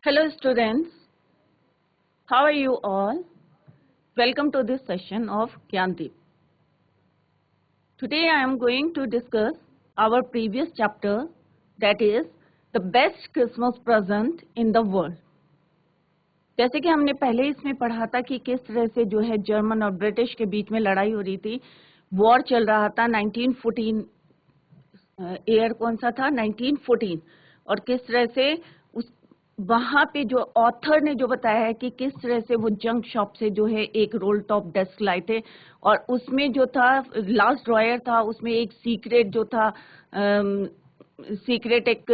Hello students, how are you all? Welcome to this session of Gyandeep. Today I am going to discuss our previous chapter, that is the best Christmas present in the world. जैसे कि हमने पहले इसमें पढ़ा था कि किस तरह से जो है जर्मन और ब्रिटिश के बीच में लड़ाई हो रही थी, वॉर चल रहा था 1914, ईयर कौन सा था 1914, और किस तरह से उस वहाँ पे जो ऑथर ने जो बताया है कि किस तरह से वो जंक शॉप से जो है एक रोल टॉप डेस्क लाए थे, और उसमें जो था लास्ट ड्रॉयर था, उसमें एक सीक्रेट जो था सीक्रेट एक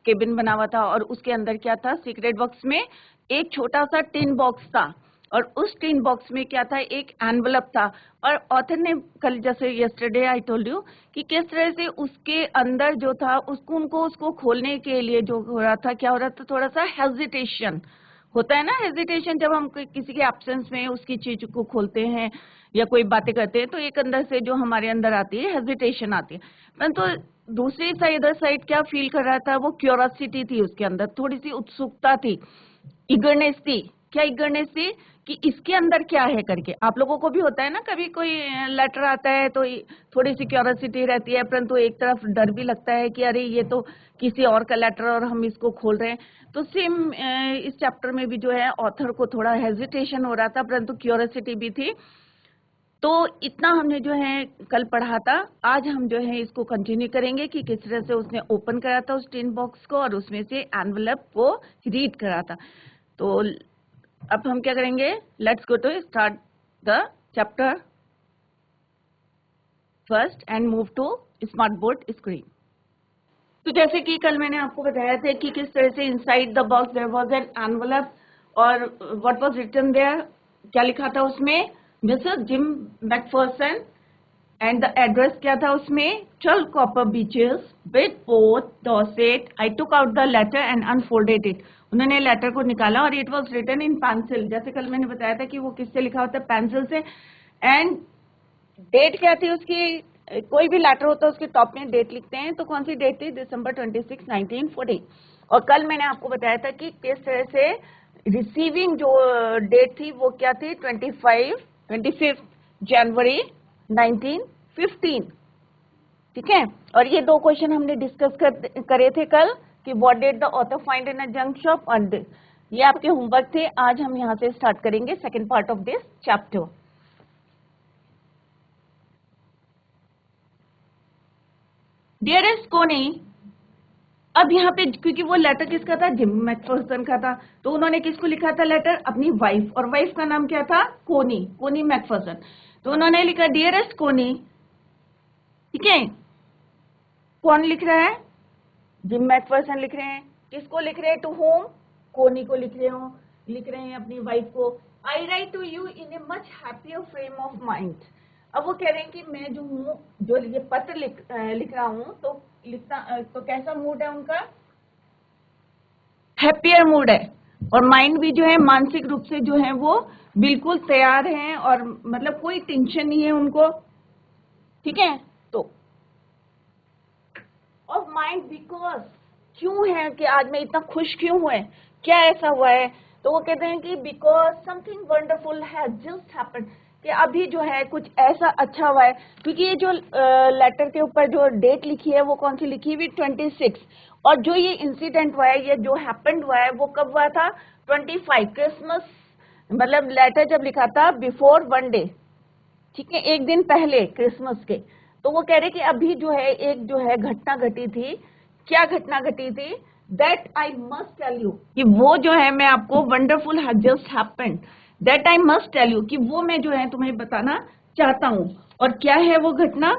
केबिन बना हुआ था, और उसके अंदर क्या था, सीक्रेट बॉक्स में एक छोटा सा टिन बॉक्स था, और उस टिन बॉक्स में क्या था, एक एनवलप था। और ऑथर ने कल जैसे यस्टरडे आई टोल्ड यू कि किस तरह से उसके अंदर जो था उसको खोलने के लिए जो हो रहा था, क्या हो रहा था, थोड़ा सा हेजिटेशन होता है ना। हेजिटेशन जब हम किसी के एब्सेंस में उसकी चीज को खोलते हैं या कोई बातें करते हैं, तो एक अंदर से जो हमारे अंदर आती है हेजिटेशन आती है। परंतु दूसरी साइड इधर साइड क्या फील कर रहा था, वो क्यूरियोसिटी थी उसके अंदर, थोड़ी सी उत्सुकता थी, इगरनेस थी। क्या इगरनेस थी कि इसके अंदर क्या है करके। आप लोगों को भी होता है ना, कभी कोई लेटर आता है तो थोड़ी सी क्यूरियोसिटी रहती है, परंतु एक तरफ डर भी लगता है कि अरे ये तो किसी और का लेटर और हम इसको खोल रहे हैं। तो सेम इस चैप्टर में भी जो है ऑथर को थोड़ा हेजिटेशन हो रहा था, परंतु क्यूरियोसिटी भी थी। तो इतना हमने जो है कल पढ़ा था। आज हम जो है इसको कंटिन्यू करेंगे कि किस तरह से उसने ओपन करा था उस टिन बॉक्स को और उसमें से एनवलप को रीड करा था। तो अब हम क्या करेंगे, let's go to start the chapter first and move to smart board screen. तो जैसे कि कल मैंने आपको बताया था कि किस तरह से inside the box there was an envelope, और व्हाट वाज रिटन देयर, क्या लिखा था उसमें, mister Jim McPherson, and the address क्या था उसमें, 12 copper beeches with port Dorset. I took out the letter and unfolded it. उन्होंने लेटर को निकाला और it was written in pencil. जैसे कल मैंने बताया था कि वो किससे लिखा होता है, पेंसिल से। एंड डेट क्या थी उसकी, कोई भी लेटर होता है उसके टॉप में डेट लिखते हैं, तो कौन सी डेट थी, दिसंबर 26, 1940। और कल मैंने आपको बताया था कि किस तरह से रिसीविंग जो डेट थी वो क्या थी, 25 जनवरी 1915। ठीक है, और ये दो क्वेश्चन हमने डिस्कस करे थे कल कि what did the author find in a junk shop, और ये आपके होमवर्क थे। आज हम यहाँ से स्टार्ट करेंगे second part of this chapter. Dearest कोनी, अब यहाँ पे क्योंकि वो लेटर किसका था, जिम मैकफर्सन का था, तो उन्होंने किसको लिखा था लेटर, अपनी वाइफ, और वाइफ का नाम क्या था, कोनी मैकफर्सन। तो उन्होंने लिखा डियरेस्ट कोनी। ठीक है, कौन लिख रहा है, जिम मैकफर्सन लिख रहे हैं। किसको लिख रहे हैं, टू होम, कोनी को लिख रहे हैं अपनी वाइफ को। I write to you in a much happier frame of mind. अब वो कह रहे हैं कि मैं जो हूँ, जो ये पत्र लिख रहा हूँ, तो तो कैसा मूड है उनका, हैप्पियर मूड है, और माइंड भी जो है मानसिक रूप से जो है वो बिल्कुल तैयार हैं, और मतलब कोई टेंशन नहीं है उनको। ठीक है, तो ऑफ माइंड, बिकॉज, क्यों है कि आज मैं इतना खुश क्यों हुए, क्या ऐसा हुआ है। तो वो कहते हैं कि because something wonderful has just happened, कि अभी जो है कुछ ऐसा अच्छा हुआ है। क्योंकि ये जो लेटर के ऊपर जो डेट लिखी है वो कौन सी लिखी हुई, 26, और जो ये इंसिडेंट हुआ है, ये जो हैपेंड हुआ है, वो कब हुआ था, 25 क्रिसमस, मतलब लेटर जब लिखा था बिफोर 1 डे। ठीक है, एक दिन पहले क्रिसमस के। तो वो कह रहे कि अभी जो है एक जो है घटना घटी थी। क्या घटना घटी थी, that I must tell you, कि वो जो है मैं आपको, wonderful has just happened, that I must tell you, कि वो मैं जो है तुम्हें बताना चाहता हूं। और क्या है वो घटना,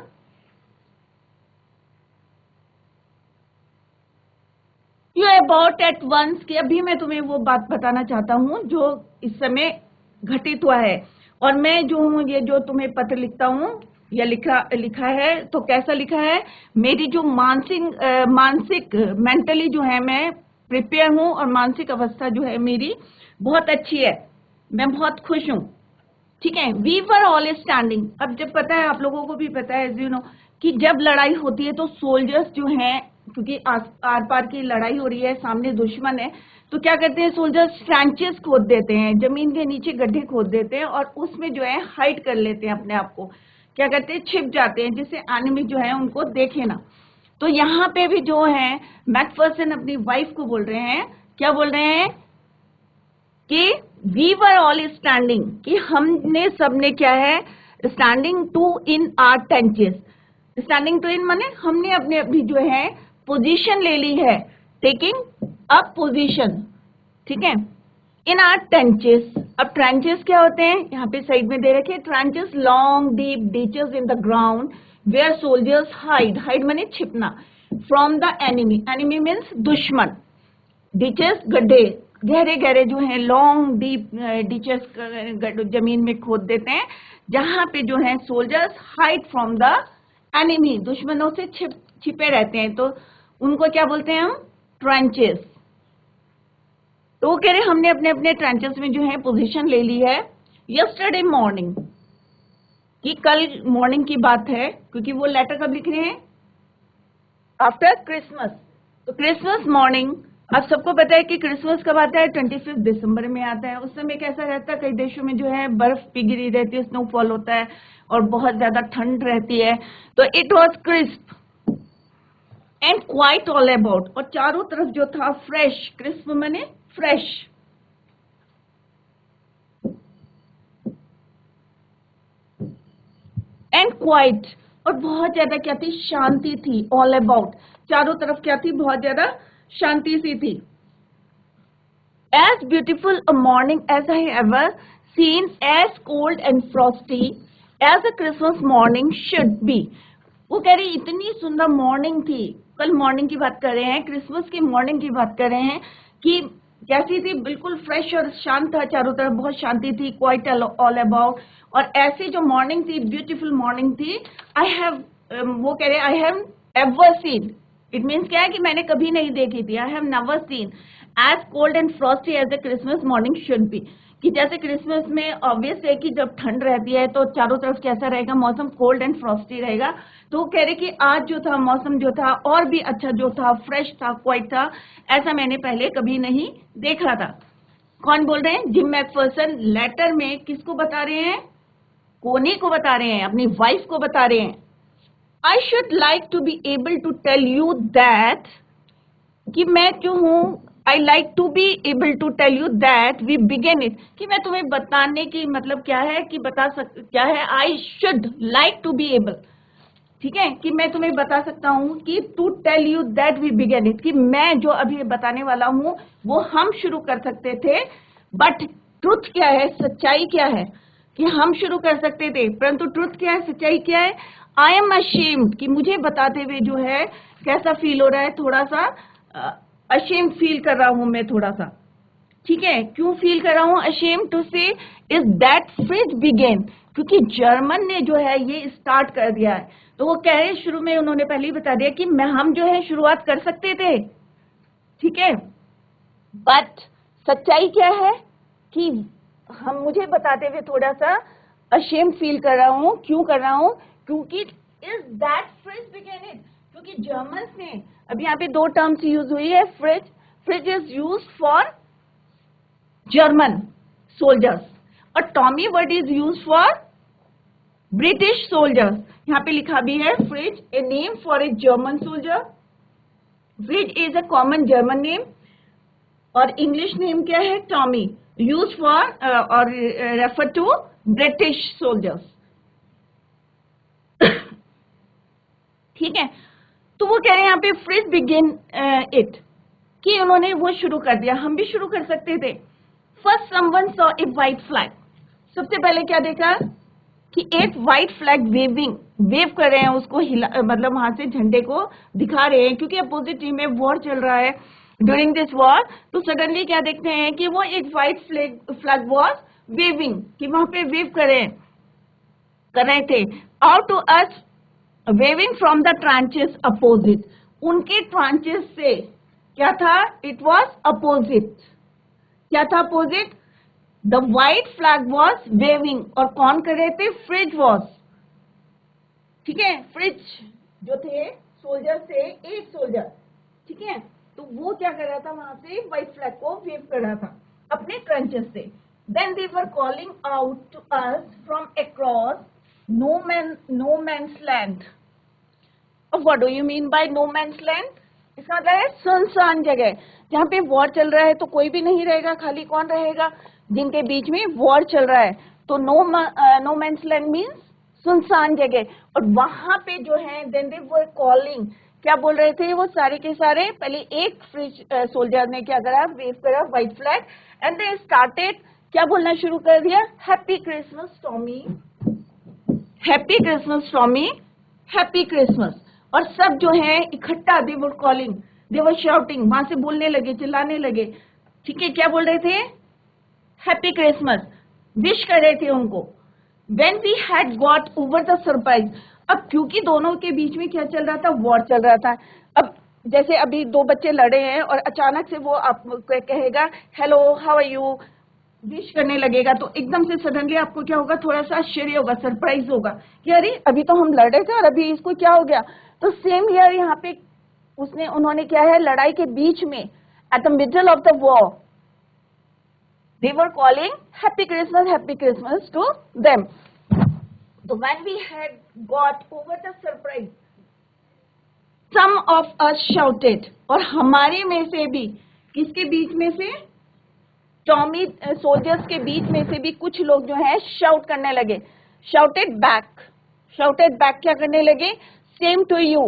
यू अबाउट एट वंस, कि अभी मैं तुम्हें वो बात बताना चाहता हूं जो इस समय घटित हुआ है। और मैं जो हूँ, ये जो तुम्हें पत्र लिखता हूँ या लिखा है, तो कैसा लिखा है, मेरी जो मानसिक मेंटली जो है मैं प्रिपेयर हूँ, और मानसिक अवस्था जो है मेरी बहुत अच्छी है, मैं बहुत खुश हूँ। ठीक है, वी वर ऑल स्टैंडिंग। अब जब पता है, आप लोगों को भी पता है, यू नो, कि जब लड़ाई होती है तो सोल्जर्स जो हैं क्योंकि आर पार की लड़ाई हो रही है, सामने दुश्मन है, तो क्या करते हैं सोल्जर्स, ट्रेंचेस खोद देते हैं, जमीन के नीचे गड्ढे खोद देते हैं और उसमें जो है हाइड कर लेते हैं अपने आप को, क्या करते हैं, छिप जाते हैं, जिससे एनिमी जो है उनको देखे ना। तो यहाँ पे भी जो है मैकफर्सन अपनी वाइफ को बोल रहे हैं, क्या बोल रहे हैं कि वी वर ऑल स्टैंडिंग, कि हमने सबने क्या है, standing to in our trenches. Standing to in माने हमने अपने अपनी जो है पोजीशन ले ली है, टेकिंग अप पोजीशन, ठीक है, इन आर ट्रेंचेस। अब ट्रेंचेस क्या होते हैं, यहाँ पे साइड में दे रखे, trenches long deep ditches in the ground where soldiers hide, hide माने छिपना, from the enemy, enemy means दुश्मन, डीचेस गड्ढे, गहरे गहरे जो है लॉन्ग डीप डीचेस जमीन में खोद देते हैं, जहां पे जो है soldiers hide from the enemy, दुश्मनों से छिपे रहते हैं, तो उनको क्या बोलते हैं हम, ट्रेंचेस। तो वो कह रहे हमने अपने अपने ट्रेंचेस में जो है पोजीशन ले ली है यस्टरडे मॉर्निंग, कि कल मॉर्निंग की बात है, क्योंकि वो लेटर कब लिख रहे हैं, आफ्टर क्रिसमस। तो क्रिसमस मॉर्निंग, अब सबको पता है कि क्रिसमस कब आता है, 25 दिसंबर में आता है। उस समय कैसा रहता है, कई देशों में जो है बर्फ पिघली रहती है, स्नोफॉल होता है और बहुत ज्यादा ठंड रहती है। तो it was crisp and quite all about, और चारों तरफ जो था फ्रेश, क्रिस्प माने फ्रेश, एंड क्वाइट, और बहुत ज्यादा क्या थी, शांति थी, ऑल अबाउट, चारों तरफ क्या थी, बहुत ज्यादा शांति सी थी। As beautiful a morning as I ever seen, as cold and frosty as a Christmas morning should be. वो कह रही इतनी सुंदर मॉर्निंग थी, कल मॉर्निंग की बात कर रहे हैं, क्रिसमस की मॉर्निंग की बात कर रहे हैं, कि कैसी थी, बिल्कुल फ्रेश और शांत था, चारों तरफ बहुत शांति थी, क्वाइट ऑल अबाउट, और ऐसी जो मॉर्निंग थी, ब्यूटीफुल मॉर्निंग थी, आई हैव, वो कह रहे I have ever seen, it means क्या है कि मैंने कभी नहीं देखी थी, I have never seen as cold and frosty as a Christmas morning should be, कि जैसे क्रिसमस में ऑब्वियस है कि जब ठंड रहती है तो चारों तरफ कैसा रहेगा, मौसम कोल्ड एंड फ्रॉस्टी रहेगा। तो कह रहे कि आज जो था मौसम जो था और भी अच्छा जो था, फ्रेश था, क्वाइट था, ऐसा मैंने पहले कभी नहीं देखा था। कौन बोल रहे हैं, जिम मैकफर्सन लेटर में किसको बता रहे हैं, कोनी को बता रहे हैं, अपनी वाइफ को बता रहे हैं। I should like to be able to tell you that, कि मैं जो हूं, I like to be able to tell you that we begin it, कि मैं तुम्हें बताने की मतलब क्या है, कि बता क्या है, I should like to be able, ठीक है, कि मैं तुम्हें बता सकता हूं कि to tell you that we begin it, कि मैं जो अभी बताने वाला हूं वो हम शुरू कर सकते थे, बट ट्रुथ क्या है, सच्चाई क्या है, कि हम शुरू कर सकते थे, परंतु ट्रुथ क्या है, सच्चाई क्या है, आई एम अशेम्ड, कि मुझे बताते हुए जो है कैसा फील हो रहा है, थोड़ा सा अशेम्ड फील कर रहा हूं मैं, थोड़ा सा, ठीक है, क्यों फील कर रहा हूं अशेम्ड टू से, इज दैट फ्रिज बिगेन, क्योंकि जर्मन ने जो है ये स्टार्ट कर दिया है। तो वो कह रहे शुरू में उन्होंने पहले ही बता दिया कि हम जो है शुरुआत कर सकते थे, ठीक है, बट सच्चाई क्या है कि हम, मुझे बताते हुए थोड़ा सा अशेम फील कर रहा हूं, क्यों कर रहा हूं, क्योंकि is that Fritz began it, क्योंकि जर्मन्स ने, अब यहाँ पे दो टर्म्स यूज हुई है, Fritz, Fritz is use for German soldiers, और Tommy word is use for British soldiers. यहाँ पे लिखा भी है Fritz, a name for a German soldier, Fritz is a common German name, और इंग्लिश नेम क्या है, टॉमी, यूज फॉर और रेफर टू ब्रिटिश सोल्जर्स, ठीक है। तो वो कह रहे हैं यहाँ पे फ्रिज बिगिन इट, कि उन्होंने वो शुरू कर दिया, हम भी शुरू कर सकते थे। First someone saw a white flag, सबसे पहले क्या देखा कि एक व्हाइट फ्लैग वेविंग, वेव कर रहे हैं उसको, हिला, मतलब वहां से झंडे को दिखा रहे हैं, क्योंकि अपोजिट टीम में वॉर चल रहा है, ड्यूरिंग दिस वॉर। तो सडनली क्या देखते हैं कि वो एक व्हाइट फ्लैग वॉज वेविंग, कि वहां पे वेव कर रहे थे, out to us waving from the trenches opposite, उनके ट्रांचेस से क्या था, इट वॉज अपोजिट, क्या था opposite, the white flag was waving, और कौन कर रहे थे, फ्रिज वॉज, ठीक है, फ्रिज जो थे सोल्जर से एक सोल्जर, ठीक है। तो वो क्या कर रहा था, वहां से व्हाइट फ्लैग को वेव कर रहा था अपने ट्रेंचेस से। Then they were calling out to us from across no man's land. अब what do you mean by no man's land? इसका मतलब है सुनसान जगह, जहाँ पे वॉर चल रहा है तो कोई भी नहीं रहेगा, खाली कौन रहेगा? जिनके बीच में वॉर चल रहा है। तो नो मैन्स लैंड मीन्स सुनसान जगह। और वहां पे जो है देन दे वर कॉलिंग, क्या बोल रहे थे वो सारे के सारे? पहले एक फ्रेंच सोल्जर ने क्या करा, वेव करा white flag, and they started क्या बोलना शुरू कर दिया, happy Christmas Tommy, happy Christmas Tommy, happy Christmas. और सब जो है इकट्ठा दे were calling, they were shouting, वहां से बोलने लगे, चिल्लाने लगे। ठीक है, क्या बोल रहे थे? हैप्पी क्रिसमस, विश कर रहे थे उनको। When we had got over the surprise, अब क्योंकि दोनों के बीच में क्या चल रहा था, वॉर चल रहा था। अब जैसे अभी दो बच्चे लड़े हैं और अचानक से वो आपको कहेगा hello how are you, wish करने लगेगा, तो एकदम से सडनली आपको क्या होगा, थोड़ा सा आश्चर्य होगा, सरप्राइज होगा कि अरे अभी तो हम लड़ रहे थे और अभी इसको क्या हो गया। तो सेम हियर, यहाँ पे उन्होंने क्या है, लड़ाई के बीच में, eight the middle of the war, they were calling happy Christmas to them. So when we had got over the surprise, some of us shouted, और हमारे में से भी, किसके बीच में से? टॉमी सोल्जर्स के बीच में से भी कुछ लोग जो है शाउट करने लगे, शाउटेड बैक क्या करने लगे, same to you,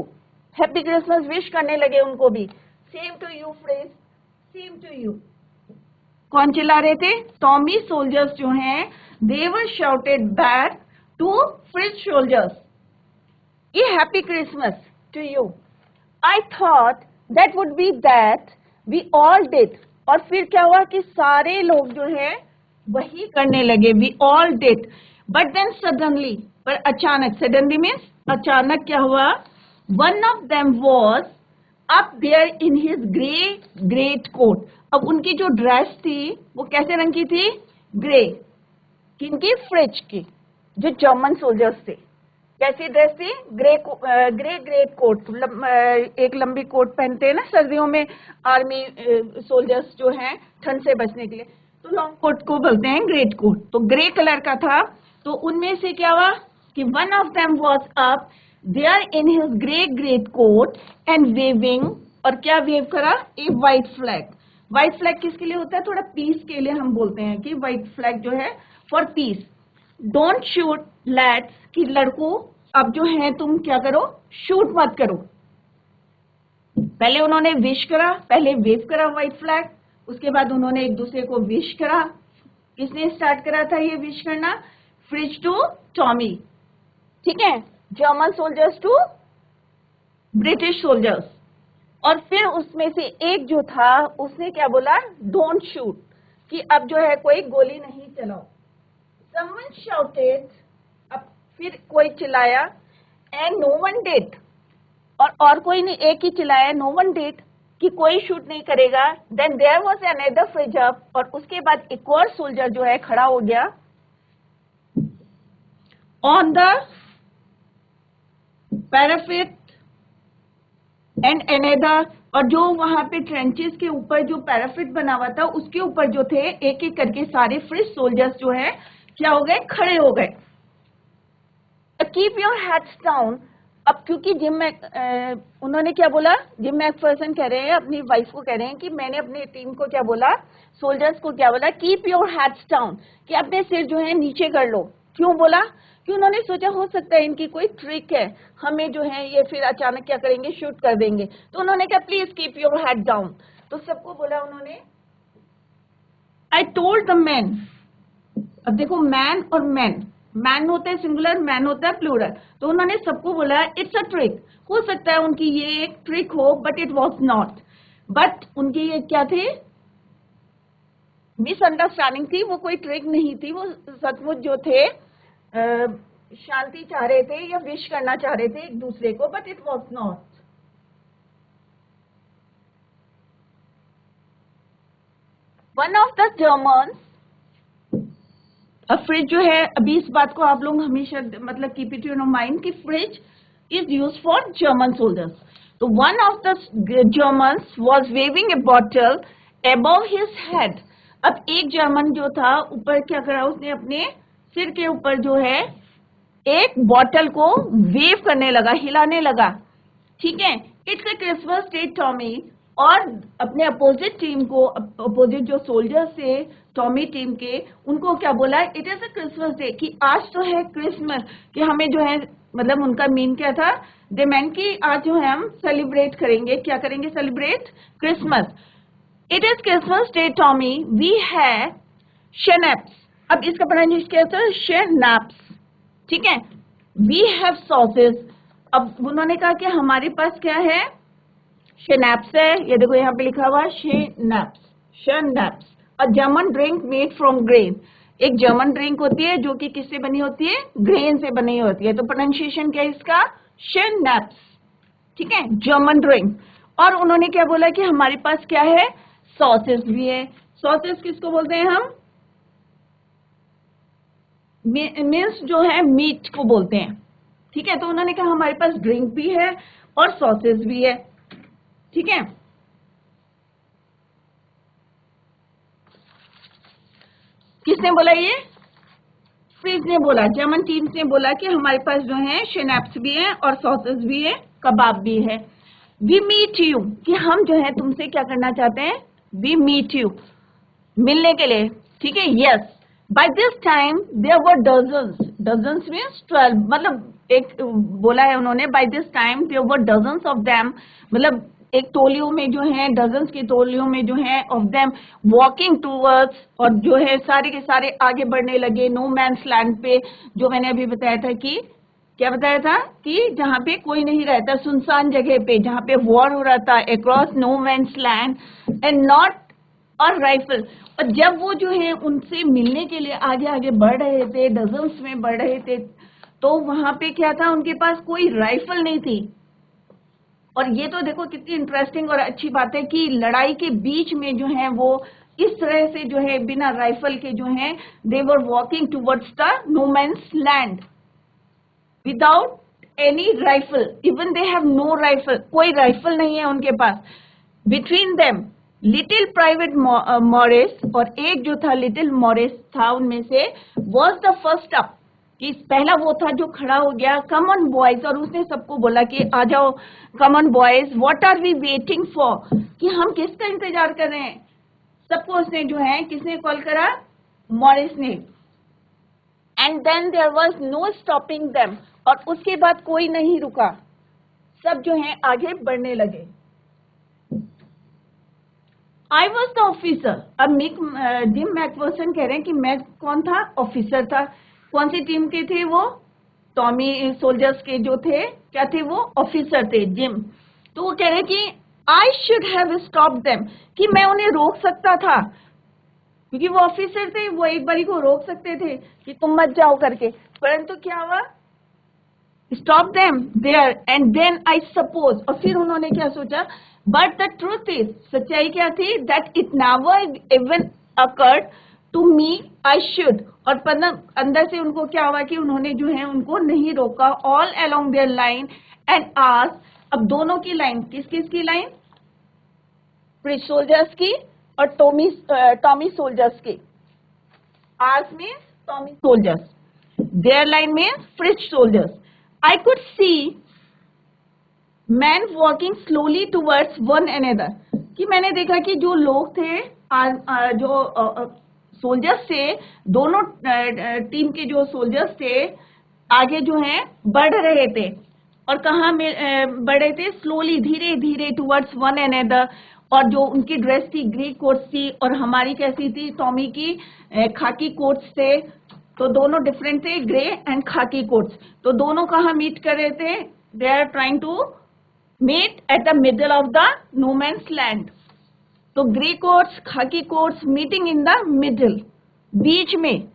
happy Christmas wish करने लगे उनको भी, same to you phrase, same to you. कौन चिल्ला रहे थे? टॉमी सोल्जर्स जो हैं, they were shouted back to French soldiers, ये happy Christmas to you. I thought that would be that we all did, और फिर क्या हुआ कि सारे लोग जो है वही करने लगे, we all did. But then suddenly, पर अचानक, सडनली मीन्स अचानक क्या हुआ, one of them was up there in his great coat. अब उनकी जो ड्रेस थी वो कैसे रंग की थी? ग्रे। किनकी? फ्रेंच की, जो जर्मन सोल्जर्स थे। कैसी ड्रेस थी? ग्रेट कोट, एक लंबी कोट पहनते हैं ना सर्दियों में आर्मी सोल्जर्स जो हैं, ठंड से बचने के लिए, तो लॉन्ग कोट को बोलते हैं ग्रेट कोट। तो ग्रे कलर का था। तो उनमें से क्या हुआ कि one of them was up there in his great coat and waving, और क्या वेव करा? A white flag. White flag किसके लिए होता है? थोड़ा पीस के लिए हम बोलते हैं कि व्हाइट फ्लैग जो है for piece. Don't shoot lads, कि लड़कों अब जो है तुम क्या करो, शूट मत करो। पहले उन्होंने विश करा, पहले वेव करा व्हाइट फ्लैग, उसके बाद उन्होंने एक दूसरे को विश करा। किसने स्टार्ट करा था ये विश करना? फ्रिज टू टॉमी, ठीक है, German soldiers to British soldiers. और फिर उसमें से एक जो था उसने क्या बोला? डोंट शूट, कि अब जो है कोई गोली नहीं चलाओ। Someone shouted, अब फिर कोई चिल्लाया, and no one did, और कोई नहीं, एक ही चिल्लाया, no one did, कि कोई शूट नहीं करेगा। Then there was another fridge up, और उसके बाद एक और सोल्जर जो है खड़ा हो गया on the parapet and another, और जो वहां पे ट्रेंचेस के ऊपर जो पैराफिट बना हुआ था उसके ऊपर जो थे, एक एक करके सारे फ्रेंच सोल्जर्स जो है क्या हो गए? खड़े हो गए। कीप योर हेड्स डाउन, अब क्योंकि उन्होंने क्या बोला, जिम मैकफर्सन कह रहे हैं, अपनी वाइफ को कह रहे हैं कि मैंने अपनी टीम को क्या बोला, सोल्जर्स को क्या बोला, कीप योर हेड्स डाउन, कि अपने सिर जो है नीचे कर लो। क्यों बोला? कि उन्होंने सोचा हो सकता है इनकी कोई ट्रिक है, हमें जो है ये फिर अचानक क्या करेंगे, शूट कर देंगे। तो उन्होंने कहा please keep your head down. तो सबको बोला उन्होंने, आई टोल्ड द मैन, अब देखो मैन और मैन होता है सिंगुलर, मैन होता है प्लूरल। तो उन्होंने सबको बोला इट्स अ ट्रिक, हो सकता है उनकी ये एक ट्रिक हो, but it was not, but उनकी ये क्या थे, मिसअंडरस्टैंडिंग थी, वो कोई ट्रिक नहीं थी, वो सचमुच जो थे शांति चाह रहे थे या विश करना चाह रहे थे एक दूसरे को, but it was not. One of the Germans, अब फ्रिज जो है, अभी इस बात को आप लोग हमेशा मतलब keep it in your mind कि Fritz is use for German soldiers. तो one of the Germans was waving a bottle above his head. अब एक जर्मन जो था ऊपर क्या करा, उसने अपने सिर के ऊपर जो है एक बॉटल को वेव करने लगा, हिलाने लगा, ठीक है। It's a Christmas day Tommy, और अपने अपोजिट टीम को, अपोजिट जो सोल्जर्स थे टॉमी टीम के, उनको क्या बोला, it is a Christmas day, कि आज तो है क्रिसमस, कि हमें जो है, मतलब उनका मीन क्या था, दे मैन की आज जो है हम सेलिब्रेट करेंगे, क्या करेंगे, celebrate Christmas. It is Christmas day Tommy, we have schnapps. अब इसका प्रोनाउंसिएशन क्या होता है, शेनेप्स, ठीक है। We have sausages. अब उन्होंने कहा कि हमारे पास क्या है, शेनेप्स है, ये देखो यहाँ पे लिखा हुआ है schnapps, schnapps, a German drink made from grain. एक जर्मन ड्रिंक होती है जो कि किससे बनी होती है, ग्रेन से बनी होती है। तो प्रोनाउंसिएशन क्या है इसका, शेनेप्स, ठीक है, जर्मन ड्रिंक। और उन्होंने क्या बोला कि हमारे पास क्या है, सॉसेस भी है। सॉसेस किसको बोलते हैं हम, मीन्स जो है मीट को बोलते हैं, ठीक है। तो उन्होंने कहा हमारे पास ड्रिंक भी है और सॉसेस भी है, ठीक है। किसने बोला ये, फ्रिज ने बोला, जर्मन टीम्स ने बोला कि हमारे पास जो है शेनेप्स भी है और सॉसेस भी है, कबाब भी है। वी मीट यू, कि हम जो है तुमसे क्या करना चाहते हैं, वी मीट यू, मिलने के लिए, ठीक है। Yes, by this time there were dozens, dozens means 12, मतलब एक बोला है उन्होंने, by this time there were dozens of them, मतलब एक टोलियों में जो है, डजन्स की टोलियों में जो है, ऑफ देम वॉकिंग टूवर्ड्स, और जो है सारे के सारे आगे बढ़ने लगे नो मैन्स लैंड पे, जो मैंने अभी बताया था कि क्या बताया था, कि जहाँ पे कोई नहीं रहता, सुनसान जगह पे, जहाँ पे वॉर हो रहा था, across no man's land and not और राइफल। और जब वो जो है उनसे मिलने के लिए आगे आगे बढ़ रहे थे, डजन्स में बढ़ रहे थे, तो वहां पे क्या था, उनके पास कोई राइफल नहीं थी। और ये तो देखो कितनी इंटरेस्टिंग और अच्छी बात है कि लड़ाई के बीच में जो है वो इस तरह से जो है बिना राइफल के जो है, they were walking towards the no man's land without any rifle, even they have no rifle, कोई राइफल नहीं है उनके पास। Between them little private Morris, और एक जो था लिटिल मॉरिस था उनमें से, वॉज द फर्स्ट अप, कि पहला वो था जो खड़ा हो गया, कम ऑन बॉयज, और उसने सबको बोला कि आ जाओ, come on boys, what are we waiting for, कि हम किसका इंतजार कर रहे हैं। सबको उसने जो है, किसने कॉल करा, मॉरिस ने। And then there was no stopping them, और उसके बाद कोई नहीं रुका, सब जो है आगे बढ़ने लगे। I was the officer. अब जिम मैकफर्सन कह रहे हैं कि मैं कौन था, ऑफिसर था। कौन सी टीम के थे वो, टॉमी सोल्जर्स के जो थे, क्या थे वो, ऑफिसर थे, जिम। तो वो कह रहे हैं कि I should have stop them, कि मैं उन्हें रोक सकता था, क्योंकि वो ऑफिसर थे, वो एक बारी को रोक सकते थे कि तुम मत जाओ करके, परंतु क्या हुआ, stop them there, and then I suppose, और फिर उन्होंने क्या सोचा, बट द ट्रूथ इज, सच्चाई क्या थी, that it never even occurred to me I should, और अंदर से उनको क्या हुआ कि उन्होंने जो है उनको नहीं रोका, all along their line and ask, अब दोनों की लाइन, किस किस की लाइन, ब्रिटिश सोल्जर्स की और टॉमी सोल्जर्स की, ask means Tommy soldiers, their line means British soldiers. I could see men walking slowly towards one another, कि मैंने देखा कि जो लोग थे, जो सोल्जर्स थे, दोनों टीम के जो सोल्जर्स थे, आगे जो है बढ़ रहे थे, और कहाँ में बढ़ रहे थे, स्लोली, धीरे धीरे, टुवर्ड्स वन अनदर। और जो उनकी ड्रेस थी, ग्रे कोट्स थी, और हमारी कैसी थी, टॉमी की खाकी कोट्स थे, तो दोनों डिफरेंट थे, ग्रे एंड खाकी कोट्स। तो दोनों कहाँ मीट कर रहे थे, they are trying to meet at the middle of the no man's land. तो grey coats, khaki coats meeting in the middle, बीच में,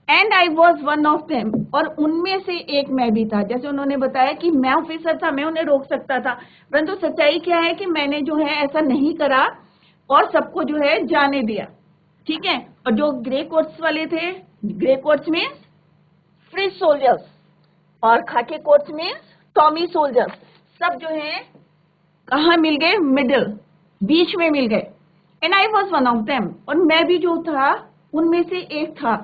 and I was one of them, और उनमें से एक मैं भी था। जैसे उन्होंने बताया कि मैं ऑफिसर था, मैं उन्हें रोक सकता था, परंतु सच्चाई क्या है कि मैंने जो है ऐसा नहीं करा और सबको जो है जाने दिया, ठीक है। और जो ग्रे कोट्स वाले थे, grey quotes means fridge soldiers, और खाकी कोट्स मीन्स टॉमी सोल्जर्स, सब जो है कहाँ मिल गए? मिडिल, बीच में मिल गए। And I was one of them, और मैं भी जो था उनमें से एक था।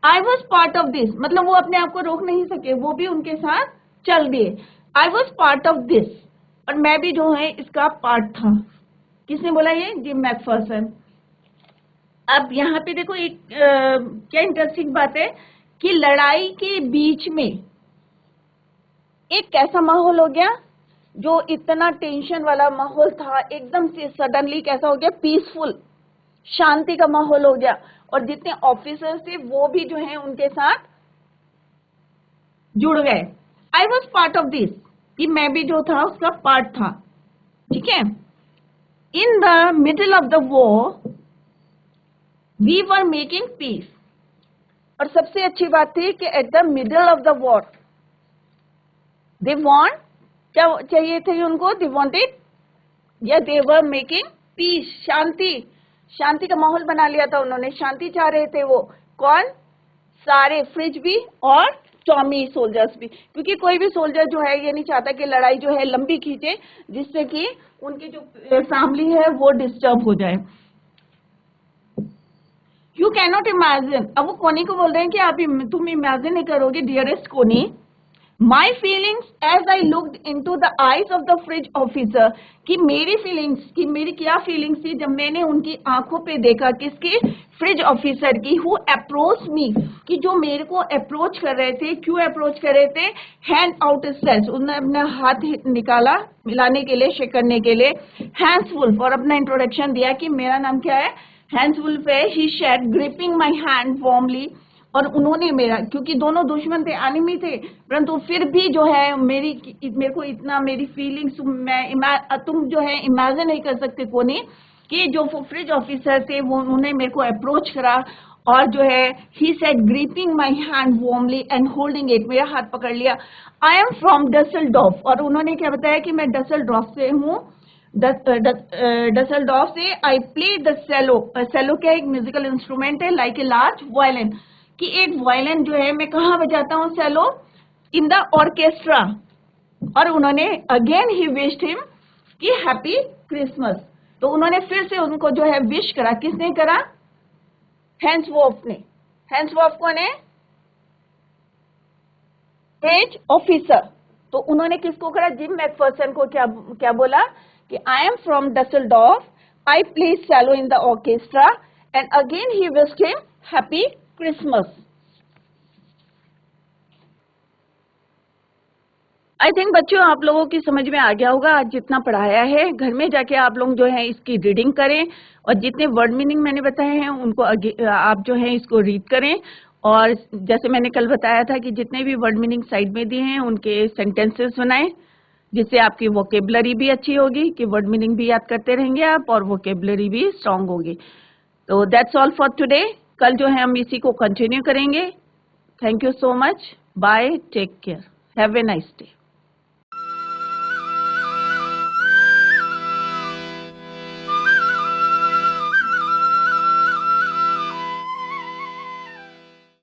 I was part of this, मतलब वो अपने आप को रोक नहीं सके, वो भी उनके साथ चल दिए। I was part of this, और मैं भी जो है इसका पार्ट था। किसने बोला ये? Gym Macpherson. अब यहाँ पे देखो एक क्या इंटरेस्टिंग बात है कि लड़ाई के बीच में एक कैसा माहौल हो गया, जो इतना टेंशन वाला माहौल था एकदम से सडनली कैसा हो गया? पीसफुल, शांति का माहौल हो गया। और जितने ऑफिसर्स थे वो भी जो है उनके साथ जुड़ गए। I was part of this, कि मैं भी जो था उसका पार्ट था। ठीक है। In the middle of the war we were making peace. और सबसे अच्छी बात थी कि at the middle of the war they want, क्या चाहिए थे उनको? दे वांटेड, या दे वर मेकिंग पीस, शांति। शांति का माहौल बना लिया था उन्होंने, शांति चाह रहे थे वो। कौन? सारे, फ्रिज भी और टॉमी सोल्जर्स भी, क्योंकि कोई भी सोल्जर जो है ये नहीं चाहता कि लड़ाई जो है लंबी खींचे, जिससे कि उनकी जो फैमिली है वो डिस्टर्ब हो जाए। यू कैनॉट इमेजिन, अब वो कोनी को बोल रहे हैं कि आप तुम इमेजिन नहीं करोगे dearest Connie, my feelings as I looked into the eyes of the fridge officer, कि मेरी फीलिंग्स, कि मेरी क्या फीलिंग्स थी जब मैंने उनकी आंखों पे देखा, किसकी? फ्रिज ऑफिसर की। हु अप्रोच मी, कि जो मेरे को अप्रोच कर रहे थे। क्यों अप्रोच कर रहे थे? हैंड आउट स्ट्रेच, उन्होंने अपना हाथ निकाला मिलाने के लिए, शेक करने के लिए। हैंड्स वुल्फ, और अपना इंट्रोडक्शन दिया कि मेरा नाम क्या है? हैंड्स वुल्फ है। He said gripping my hand warmly, और उन्होंने मेरा, क्योंकि दोनों दुश्मन थे, एनिमी थे, परंतु फिर भी जो है मेरे को इतना, मेरी फीलिंग्स तुम जो है इमेजिन नहीं कर सकते कोनी, कि जो फ्रिज ऑफिसर थे वो उन्होंने मेरे को अप्रोच करा, और जो है he said gripping my hand warmly and holding it, मेरा हाथ पकड़ लिया। आई एम फ्रॉम डसेल्डॉर्फ, और उन्होंने क्या बताया कि मैं डसेल्डॉर्फ से हूँ। डसेल्डॉर्फ से। आई प्ले द सेलो, सेलो क्या एक म्यूजिकल इंस्ट्रूमेंट है, लाइक ए लार्ज वायलिन, कि एक वायलिन जो है मैं कहाँ बजाता हूँ? सेलो, इन द ऑर्केस्ट्रा। और उन्होंने अगेन ही विश्ड हिम कि हैप्पी क्रिसमस, तो उन्होंने फिर से उनको जो है विश करा। किसने करा? हैंस वॉफ ने। हैंस वॉफ कौन है? Fridge officer. तो उन्होंने किसको करा? जिम मैकफर्सन को। क्या बोला? कि I am from Dusseldorf, I play cello in the orchestra, and again he wished him happy Christmas. I think बच्चों आप लोगों की समझ में आ गया होगा आज जितना पढ़ाया है। घर में जाके आप लोग जो है इसकी रीडिंग करें, और जितने वर्ड मीनिंग मैंने बताए हैं उनको आप जो है इसको रीड करें। और जैसे मैंने कल बताया था कि जितने भी वर्ड मीनिंग साइड में दिए हैं उनके सेंटेंसेस बनाएं, जिससे आपकी वोकेबलरी भी अच्छी होगी, कि वर्ड मीनिंग भी याद करते रहेंगे आप, और वोकेबलरी भी स्ट्रांग होगी। तो दैट्स ऑल फॉर टुडे। कल जो है हम इसी को कंटिन्यू करेंगे। Thank you so much. Bye, take care, have a nice day.